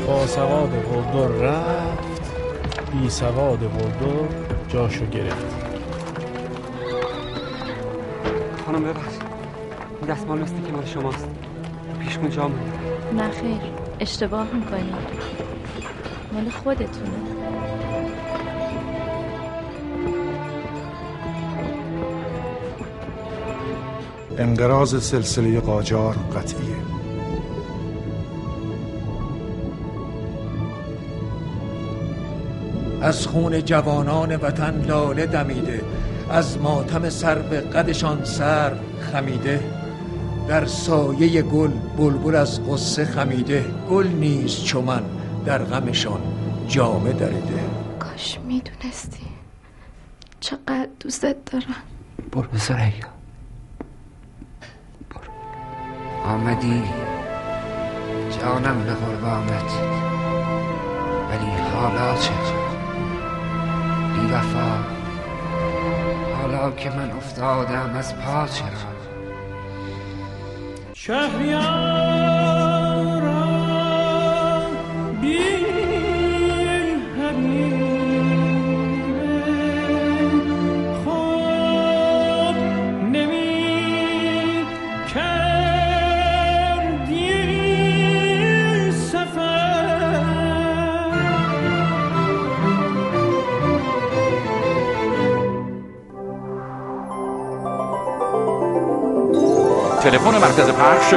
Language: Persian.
با سواد قلدر رفت، بی سواد قلدر جاشو گرفت. خانم ببخشید، این دستمال مثل که مال شماست. پیشمون جا مونده. نه خیر، اشتباه میکنی، مال خودتونه. انقراض سلسله قاجار قطعیه. از خون جوانان وطن لاله دمیده، از ماتم سرو قدشان سر خمیده. در سایه گل بلبل از غصه خمیده، گل نیز چو من در غمشان جامه دریده. کاش میدونستی چقدر دوست دارم. برو سریا، برو. آمدی جانم به قربانت، ولی حالا چه؟ بی وفا، حالا که من افتادم از پا چرا؟ شهریارا بی حبیب خواب نمی کردی سفر. تلفن مرکز پخش